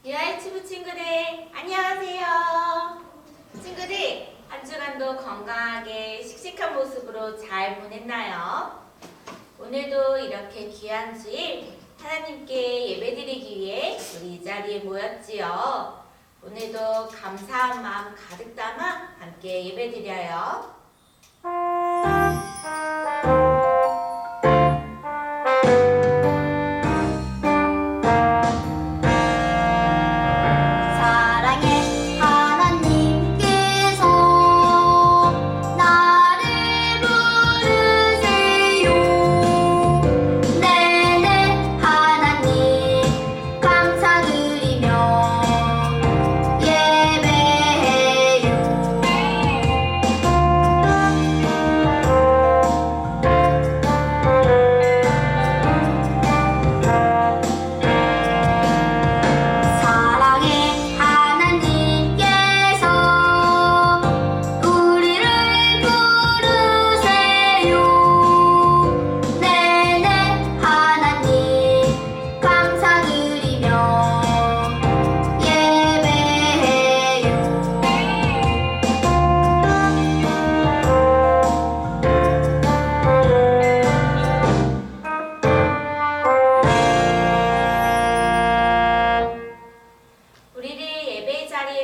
유아유치부 친구들 안녕하세요. 친구들 한 주간도 건강하게 씩씩한 모습으로 잘 보냈나요? 오늘도 이렇게 귀한 주일 하나님께 예배드리기 위해 우리 이 자리에 모였지요. 오늘도 감사한 마음 가득 담아 함께 예배드려요.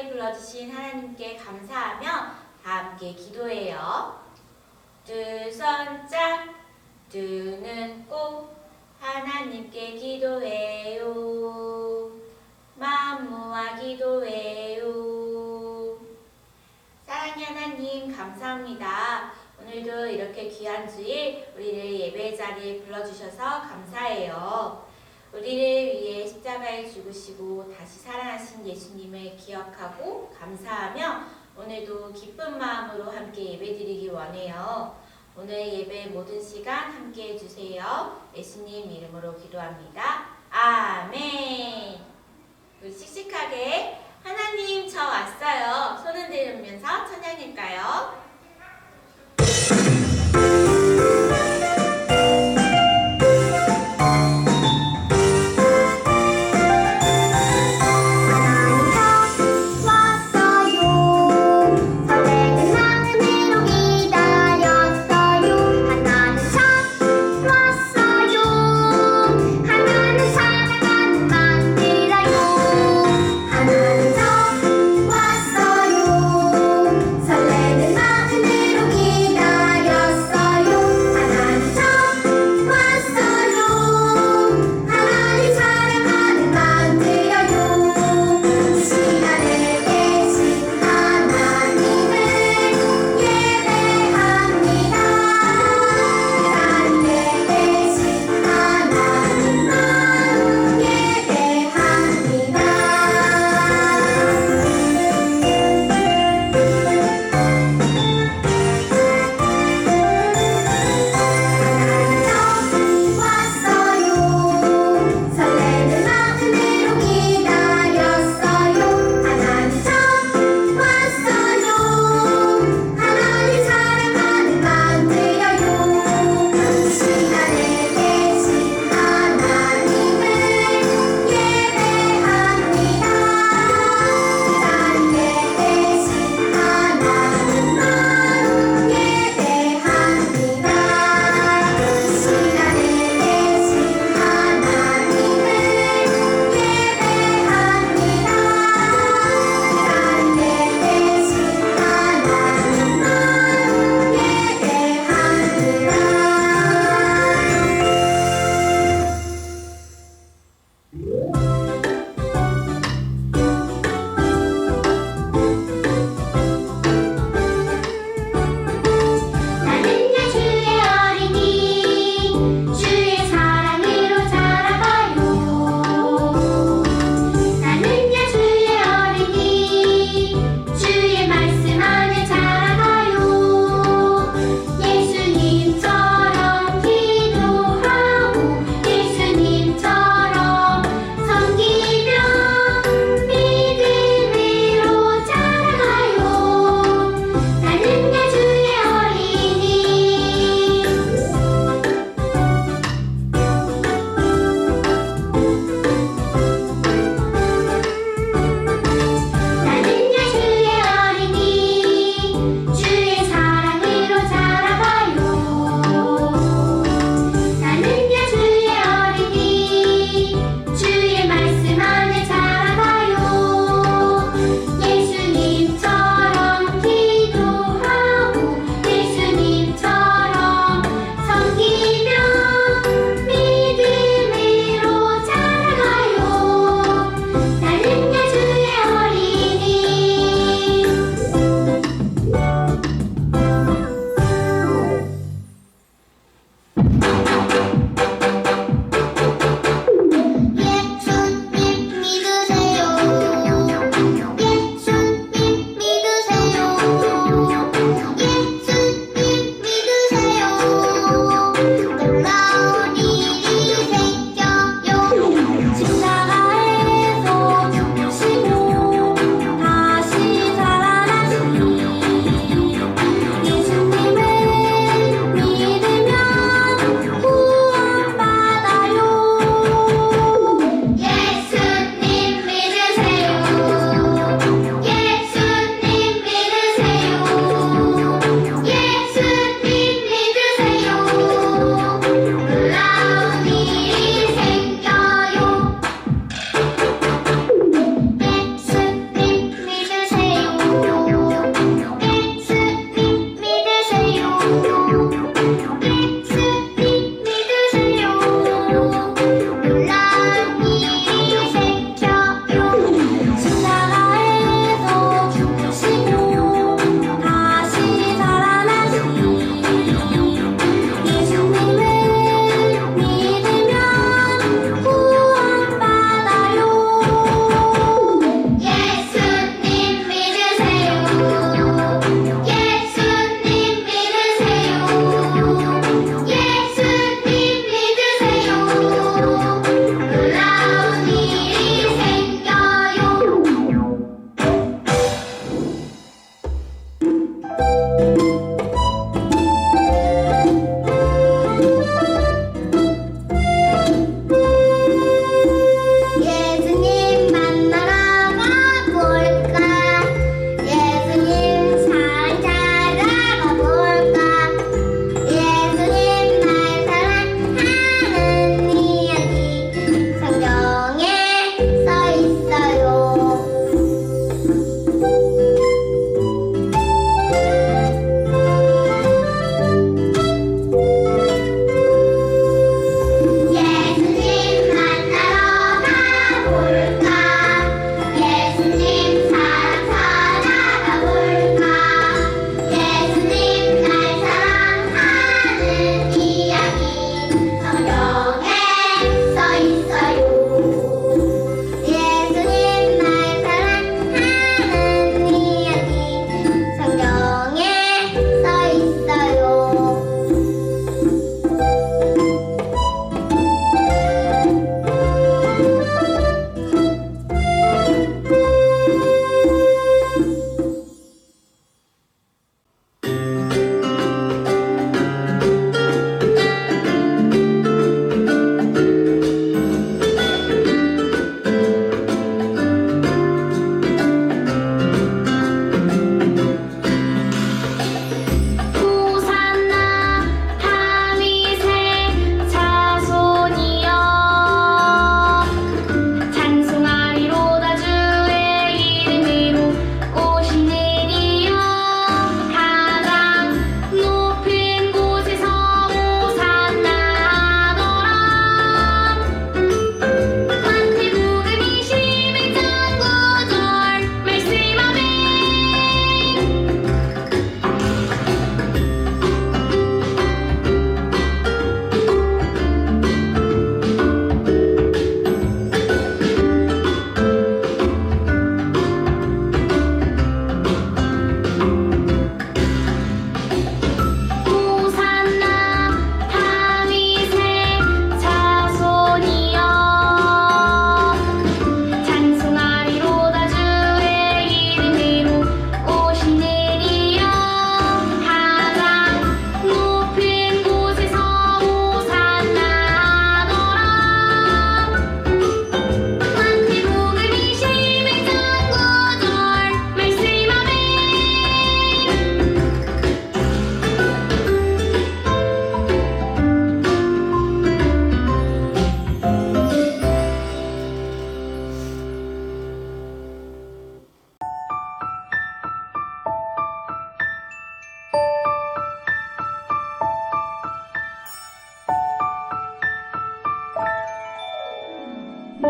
불러주신 하나님께 감사하며 다 함께 기도해요. 두 손 짝, 두 눈 꼭 하나님께 기도해요. 마음 모아 기도해요. 사랑의 하나님 감사합니다. 오늘도 이렇게 귀한 주일 우리를 예배 자리에 불러주셔서 감사해요. 우리를 위해 십자가에 죽으시고 다시 살아나신 예수님을 기억하고 감사하며 오늘도 기쁜 마음으로 함께 예배드리기 원해요. 오늘 예배 모든 시간 함께 해주세요. 예수님 이름으로 기도합니다. 아멘. 우리 씩씩하게 하나님 저 왔어요. 손 흔들면서 찬양할까요? 설레는 마음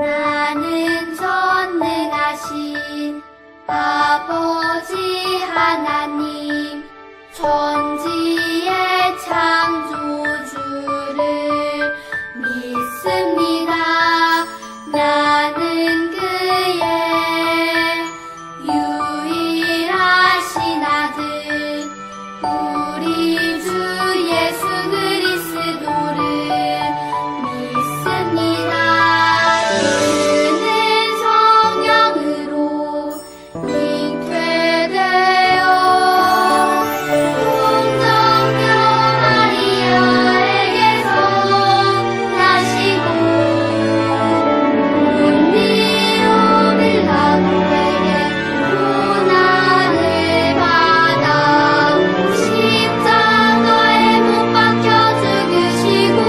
나는 전능하신 아버지 하나님 천지의 창조주를 믿습니다. 나는 그의 유일하신 아들 우리 주 예수 그리스도를 믿습니다. 그는 성령으로 잉태되어 동정녀 마리아에게서 나시고 본디오 빌라도에게 고난을 받아 십자가에 못 박혀 죽으시고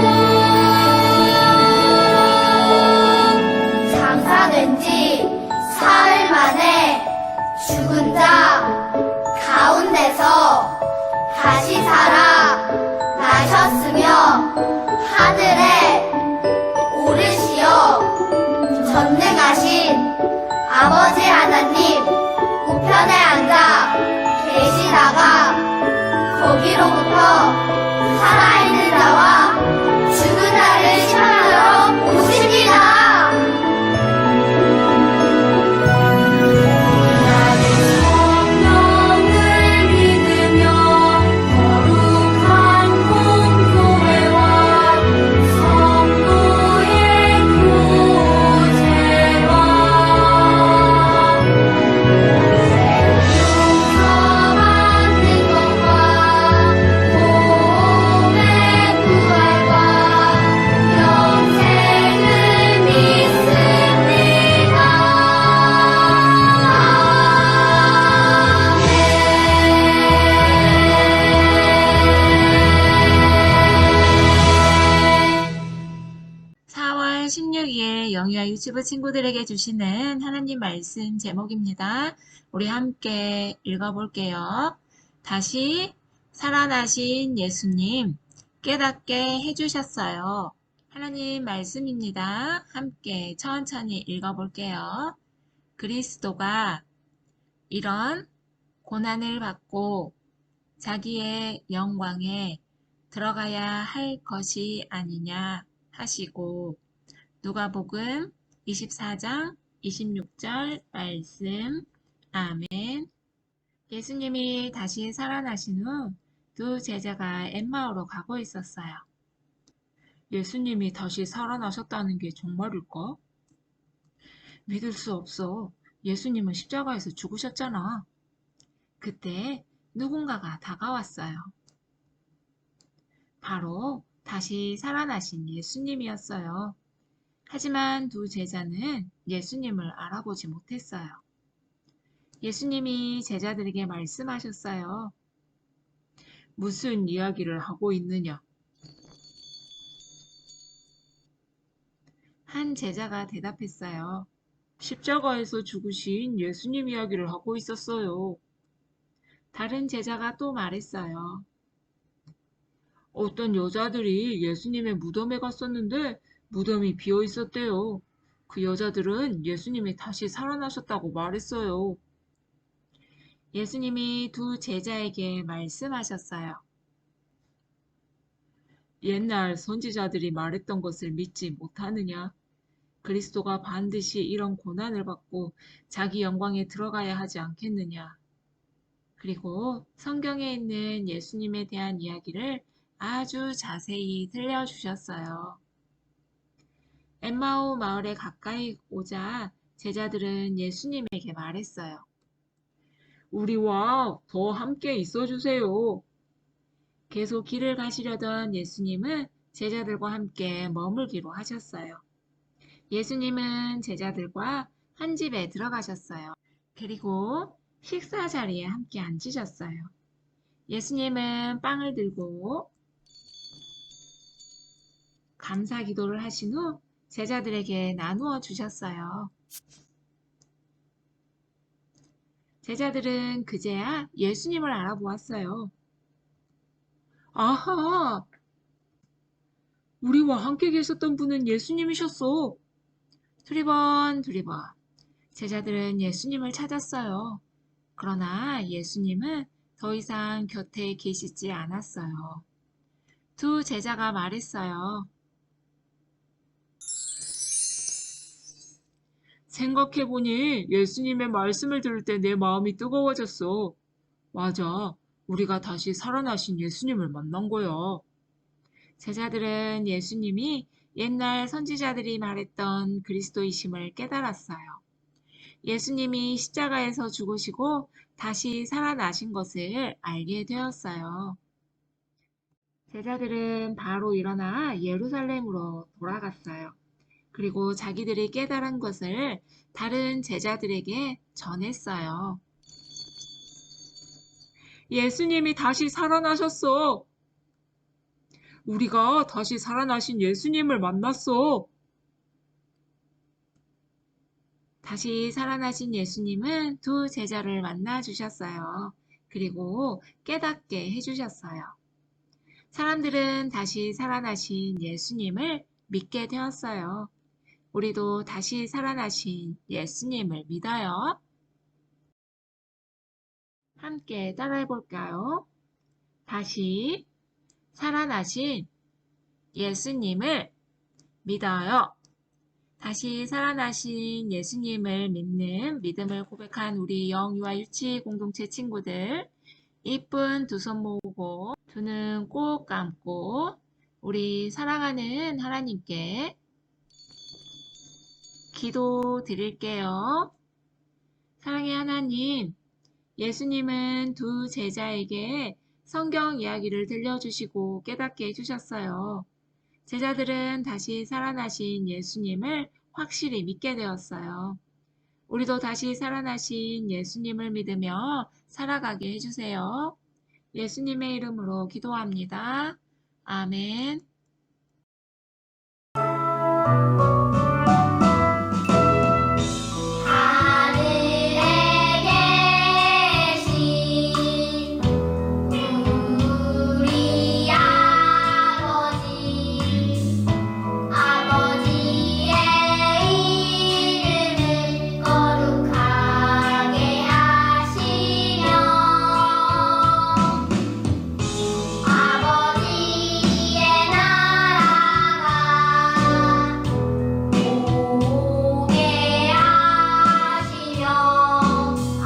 장사된 지 사흘 만에 죽은 자 가운데서 다시 살아 나셨으며 하늘에 오르시어 전능하신 아버지 하나님 우편에 앉아 계시다가 거기로부터 살아있는 자와 죽은 자를 심판하러 오십니다. 나는 성령을 믿으며 거룩한 공교회와 성도의 교제와 용서받는 것과 몸의 부활과 영생을 믿습니다. 아멘. 4월 16일 영유아 유치부 친구들에게 주시는 하나님 말씀 제목입니다. 우리 함께 읽어볼게요. 다시 살아나신 예수님 깨닫게 해주셨어요. 하나님 말씀입니다. 함께 천천히 읽어볼게요. 그리스도가 이런 고난을 받고 자기의 영광에 들어가야 할 것이 아니냐 하시고 누가복음 24장 26절 말씀. 아멘. 예수님이 다시 살아나신 후 두 제자가 엠마오로 가고 있었어요. 예수님이 다시 살아나셨다는 게 정말일까? 믿을 수 없어. 예수님은 십자가에서 죽으셨잖아. 그때 누군가가 다가왔어요. 바로 다시 살아나신 예수님이었어요. 하지만 두 제자는 예수님을 알아보지 못했어요. 예수님이 제자들에게 말씀하셨어요. 무슨 이야기를 하고 있느냐? 한 제자가 대답했어요. 십자가에서 죽으신 예수님 이야기를 하고 있었어요. 다른 제자가 또 말했어요. 어떤 여자들이 예수님의 무덤에 갔었는데 무덤이 비어 있었대요. 그 여자들은 예수님이 다시 살아나셨다고 말했어요. 예수님이 두 제자에게 말씀하셨어요. 옛날 선지자들이 말했던 것을 믿지 못하느냐? 그리스도가 반드시 이런 고난을 받고 자기 영광에 들어가야 하지 않겠느냐? 그리고 성경에 있는 예수님에 대한 이야기를 아주 자세히 들려주셨어요. 엠마오 마을에 가까이 오자 제자들은 예수님에게 말했어요. 우리와 더 함께 있어주세요. 계속 길을 가시려던 예수님은 제자들과 함께 머물기로 하셨어요. 예수님은 제자들과 한 집에 들어가셨어요. 그리고 식사 자리에 함께 앉으셨어요. 예수님은 빵을 들고 감사 기도를 하신 후 제자들에게 나누어 주셨어요. 제자들은 그제야 예수님을 알아보았어요. 아하! 우리와 함께 계셨던 분은 예수님이셨어. 두리번 두리번. 제자들은 예수님을 찾았어요. 그러나 예수님은 더 이상 곁에 계시지 않았어요. 두 제자가 말했어요. 생각해보니 예수님의 말씀을 들을 때 내 마음이 뜨거워졌어. 맞아. 우리가 다시 살아나신 예수님을 만난 거야. 제자들은 예수님이 옛날 선지자들이 말했던 그리스도이심을 깨달았어요. 예수님이 십자가에서 죽으시고 다시 살아나신 것을 알게 되었어요. 제자들은 바로 일어나 예루살렘으로 돌아갔어요. 그리고 자기들이 깨달은 것을 다른 제자들에게 전했어요. 예수님이 다시 살아나셨어. 우리가 다시 살아나신 예수님을 만났어. 다시 살아나신 예수님은 두 제자를 만나 주셨어요. 그리고 깨닫게 해주셨어요. 사람들은 다시 살아나신 예수님을 믿게 되었어요. 우리도 다시 살아나신 예수님을 믿어요. 함께 따라해 볼까요? 다시 살아나신 예수님을 믿어요. 다시 살아나신 예수님을 믿는 믿음을 고백한 우리 영유아 유치 공동체 친구들, 이쁜 두 손 모으고 두 눈 꼭 감고 우리 사랑하는 하나님께 기도 드릴게요. 사랑의 하나님, 예수님은 두 제자에게 성경 이야기를 들려주시고 깨닫게 해주셨어요. 제자들은 다시 살아나신 예수님을 확실히 믿게 되었어요. 우리도 다시 살아나신 예수님을 믿으며 살아가게 해주세요. 예수님의 이름으로 기도합니다. 아멘. 하늘에 계신 우리 아버지의 이름을 거룩하게 하시며 아버지의 나라가 오게 하시며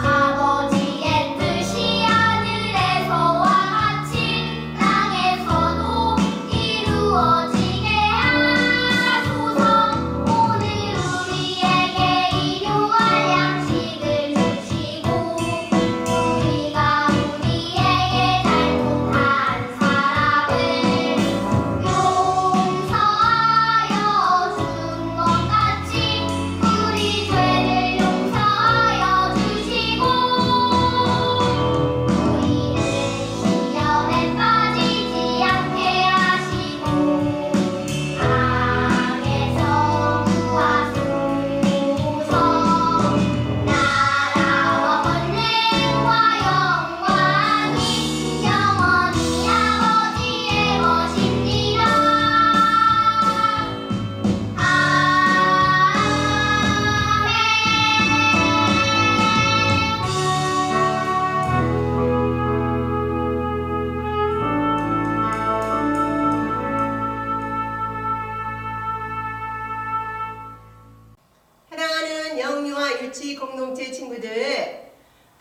아버지의 뜻이 하늘에서와 같이 땅에서도 이루어지게 하소서. 오늘 우리에게 일용할 양식을 주시고 우리가 우리에게 잘못한 사람을 용서하여 준 것 같이 우리 죄를 용서하여 주시고 우리를 시험에 빠지지 않게 하시고 악에서 구하소서. 나라와 권능과 영광이 영원히 아버지의 것입니다. 사랑하는 영유아 유치 공동체 친구들,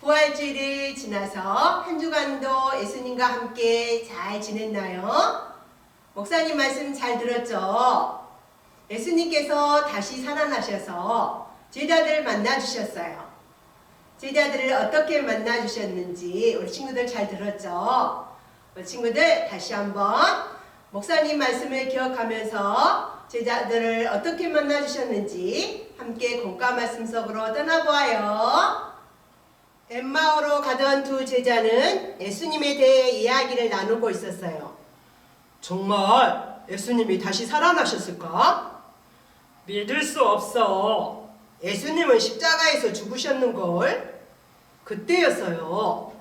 부활주일을 지나서 한 주간도 예수님과 함께 잘 지냈나요? 목사님 말씀 잘 들었죠? 예수님께서 다시 살아나셔서 제자들을 만나주셨어요. 제자들을 어떻게 만나주셨는지 우리 친구들 잘 들었죠? 우리 친구들 다시 한번 목사님 말씀을 기억하면서 제자들을 어떻게 만나주셨는지 함께 공과 말씀 속으로 떠나보아요. 엠마오로 가던 두 제자는 예수님에 대해 이야기를 나누고 있었어요. 정말 예수님이 다시 살아나셨을까? 믿을 수 없어. 예수님은 십자가에서 죽으셨는걸. 그때였어요.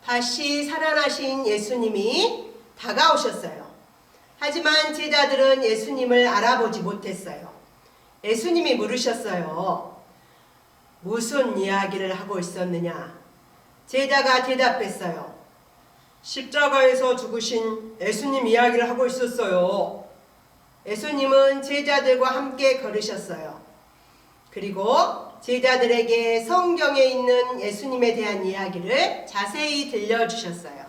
다시 살아나신 예수님이 다가오셨어요. 하지만 제자들은 예수님을 알아보지 못했어요. 예수님이 물으셨어요. 무슨 이야기를 하고 있었느냐? 제자가 대답했어요. 십자가에서 죽으신 예수님 이야기를 하고 있었어요. 예수님은 제자들과 함께 걸으셨어요. 그리고 제자들에게 성경에 있는 예수님에 대한 이야기를 자세히 들려주셨어요.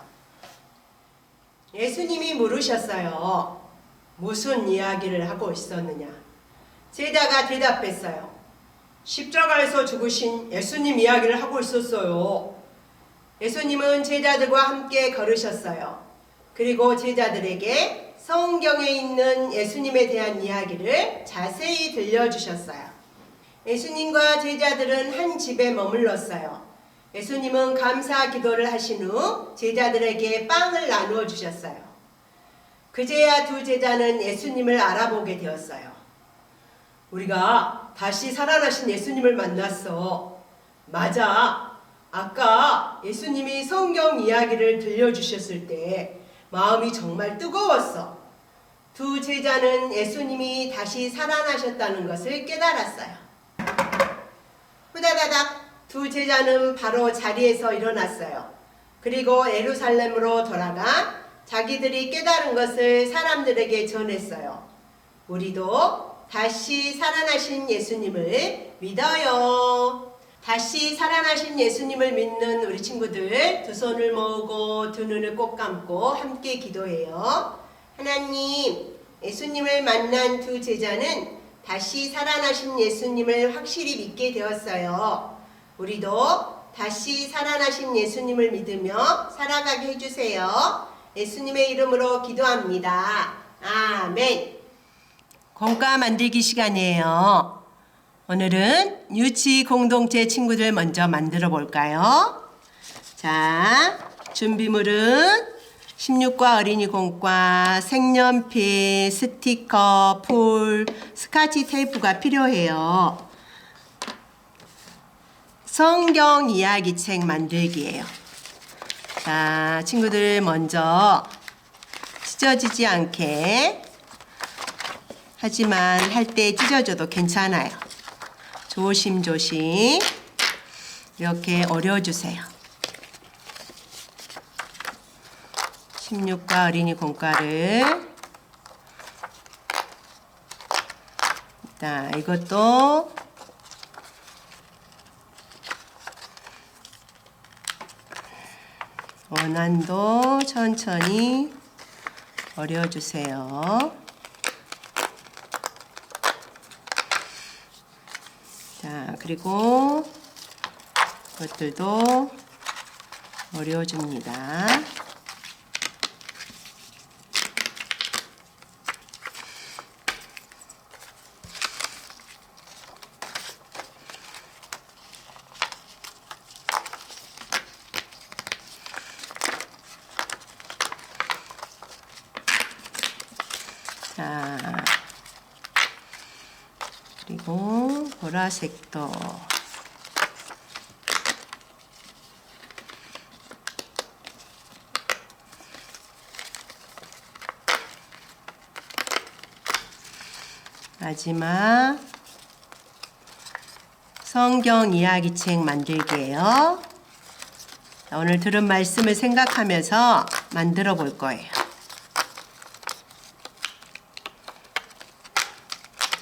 예수님이 물으셨어요. 무슨 이야기를 하고 있었느냐? 제자가 대답했어요. 십자가에서 죽으신 예수님 이야기를 하고 있었어요. 예수님은 제자들과 함께 걸으셨어요. 그리고 제자들에게 성경에 있는 예수님에 대한 이야기를 자세히 들려주셨어요. 예수님과 제자들은 한 집에 머물렀어요. 예수님은 감사 기도를 하신 후 제자들에게 빵을 나누어 주셨어요. 그제야 두 제자는 예수님을 알아보게 되었어요. 우리가 다시 살아나신 예수님을 만났어. 맞아. 아까 예수님이 성경 이야기를 들려주셨을 때 마음이 정말 뜨거웠어. 두 제자는 예수님이 다시 살아나셨다는 것을 깨달았어요. 후다다닥 두 제자는 바로 자리에서 일어났어요. 그리고 예루살렘으로 돌아가 자기들이 깨달은 것을 사람들에게 전했어요. 우리도 다시 살아나신 예수님을 믿어요. 다시 살아나신 예수님을 믿는 우리 친구들 두 손을 모으고 두 눈을 꼭 감고 함께 기도해요. 하나님, 예수님을 만난 두 제자는 다시 살아나신 예수님을 확실히 믿게 되었어요. 우리도 다시 살아나신 예수님을 믿으며 살아가게 해주세요. 예수님의 이름으로 기도합니다. 아멘. 공과 만들기 시간이에요. 오늘은 유치 공동체 친구들 먼저 만들어 볼까요? 자, 준비물은 16과 어린이 공과, 색연필, 스티커, 풀, 스카치 테이프가 필요해요. 성경 이야기책 만들기예요. 자, 친구들 먼저 찢어지지 않게, 하지만 할 때 찢어져도 괜찮아요. 조심조심 이렇게 어려주세요. 16과 어린이 공과를, 자, 이것도 원한도 천천히 어려주세요. 자, 그리고 이것들도 어려줍니다. 자, 그리고 보라색도 마지막 성경 이야기책 만들기예요. 오늘 들은 말씀을 생각하면서 만들어 볼 거예요.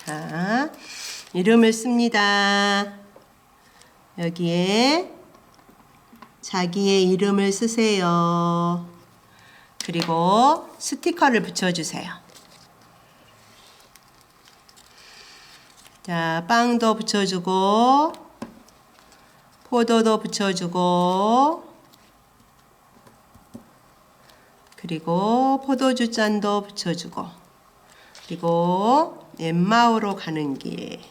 자, 이름을 씁니다. 여기에 자기의 이름을 쓰세요. 그리고 스티커를 붙여주세요. 자, 빵도 붙여주고, 포도도 붙여주고, 그리고 포도주 잔도 붙여주고, 그리고 엠마오로 가는 길.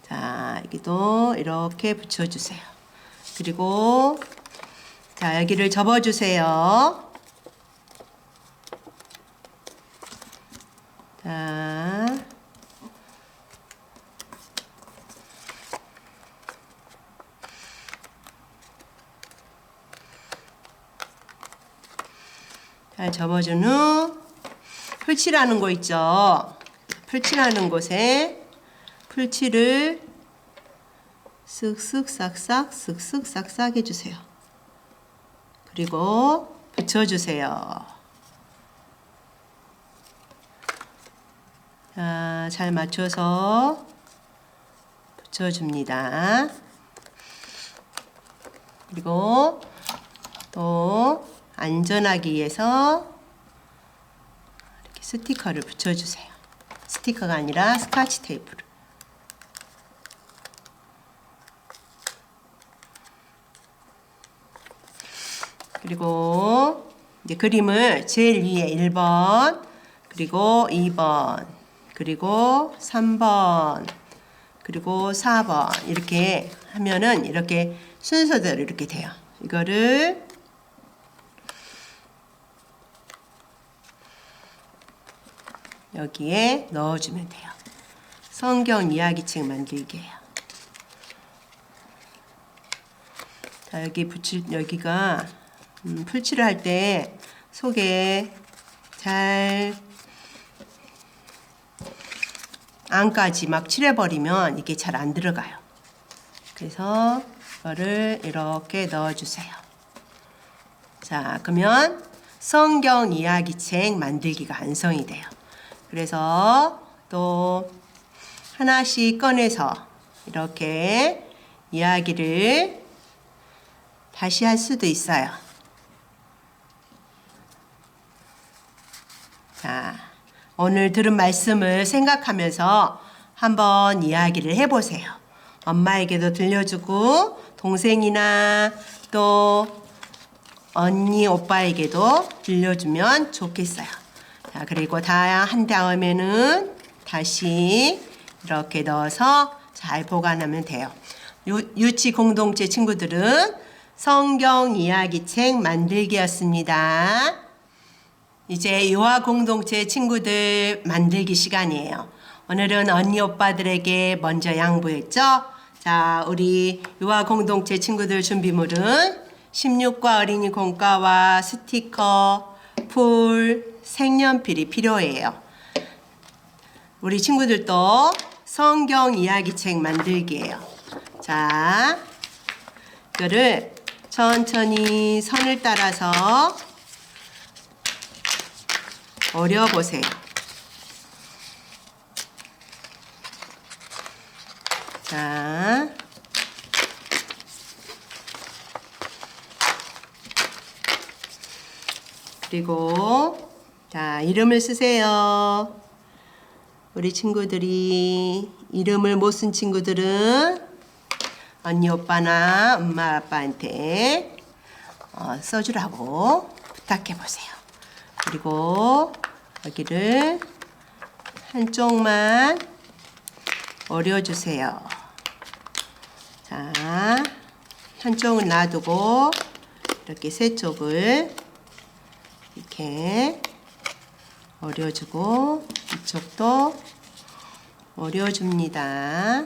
자, 여기도 이렇게 붙여주세요. 그리고 자, 여기를 접어주세요. 자, 잘 접어준 후 풀칠하는 거 있죠? 풀칠하는 곳에 풀칠을 쓱쓱 싹싹 쓱쓱 싹싹 해주세요. 그리고 붙여주세요. 자, 잘 맞춰서 붙여줍니다. 그리고 또 안전하기 위해서 이렇게 스티커를 붙여주세요. 스티커가 아니라 스카치 테이프를. 그리고 이제 그림을 제일 위에 1번, 그리고 2번, 그리고 3번, 그리고 4번 이렇게 하면은 이렇게 순서대로 이렇게 돼요. 이거를 여기에 넣어주면 돼요. 성경 이야기책 만들기예요. 자, 여기 여기가 풀칠을 할 때 속에 잘 안까지 막 칠해버리면 이게 잘 안 들어가요. 그래서 이거를 이렇게 넣어주세요. 자, 그러면 성경 이야기책 만들기가 완성이 돼요. 그래서 또 하나씩 꺼내서 이렇게 이야기를 다시 할 수도 있어요. 자, 오늘 들은 말씀을 생각하면서 한번 이야기를 해보세요. 엄마에게도 들려주고 동생이나 또 언니, 오빠에게도 들려주면 좋겠어요. 자, 그리고 다 한 다음에는 다시 이렇게 넣어서 잘 보관하면 돼요. 유치 공동체 친구들은 성경 이야기책 만들기였습니다. 이제 유아 공동체 친구들 만들기 시간이에요. 오늘은 언니 오빠들에게 먼저 양보했죠. 자, 우리 유아 공동체 친구들 준비물은 16과 어린이 공과와 스티커, 풀, 색연필이 필요해요. 우리 친구들도 성경 이야기책 만들기예요. 자, 이거를 천천히 선을 따라서 어려보세요. 자, 그리고 자, 이름을 쓰세요. 우리 친구들이 이름을 못 쓴 친구들은 언니 오빠나 엄마 아빠한테 써주라고 부탁해 보세요. 그리고 여기를 한쪽만 어려주세요. 자, 한쪽은 놔두고 이렇게 세 쪽을 이렇게 어려주고 이쪽도 어려줍니다.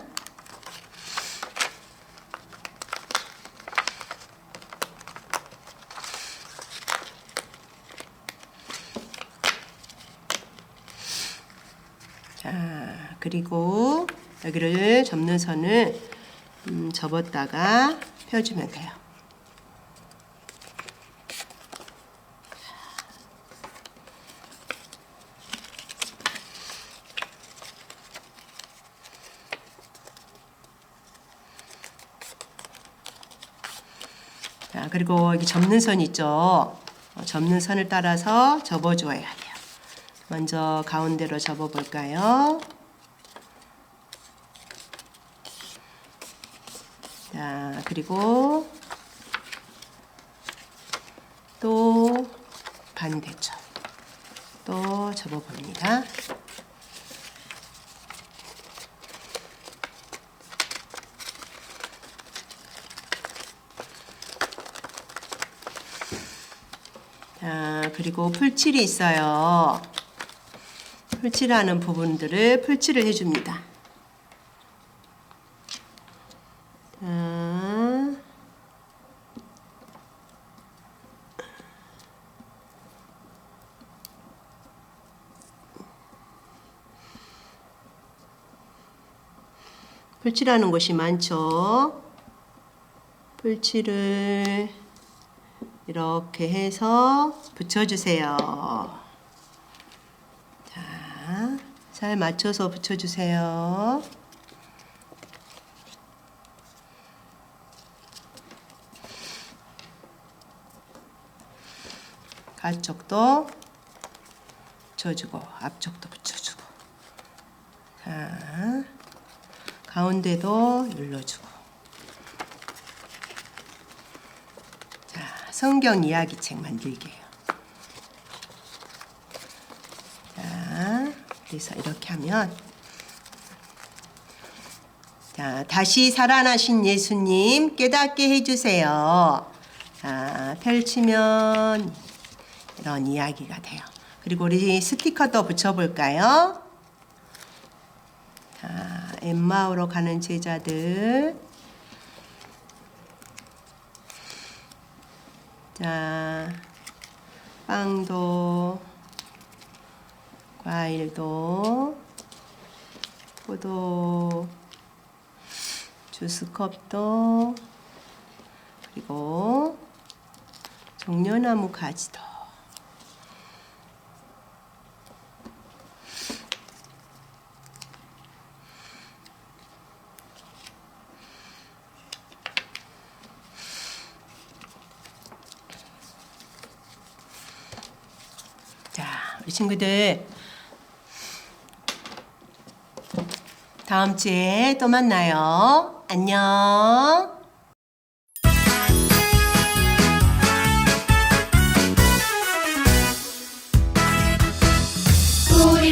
자, 그리고 여기를 접는 선을 접었다가 펴주면 돼요. 자, 그리고 여기 접는 선 있죠? 접는 선을 따라서 접어줘야 돼요. 먼저 가운데로 접어볼까요? 자, 그리고 또 반대쪽 또 접어봅니다. 자, 그리고 풀칠이 있어요. 풀칠하는 부분들을 풀칠을 해줍니다. 자, 풀칠하는 곳이 많죠. 풀칠을 이렇게 해서 붙여주세요. 자, 잘 맞춰서 붙여주세요. 가쪽도 붙여주고 앞쪽도 붙여주고, 자, 가운데도 눌러주고. 자, 성경 이야기책 만들기예요. 자, 그래서 이렇게 하면, 자, 다시 살아나신 예수님 깨닫게 해주세요. 자, 펼치면 이런 이야기가 돼요. 그리고 우리 스티커도 붙여볼까요? 자, 엠마오로 가는 제자들. 자, 빵도, 과일도, 포도, 주스컵도, 그리고 종려나무 가지도. 자, 우리 친구들 다음 주에 또 만나요. 안녕. 우리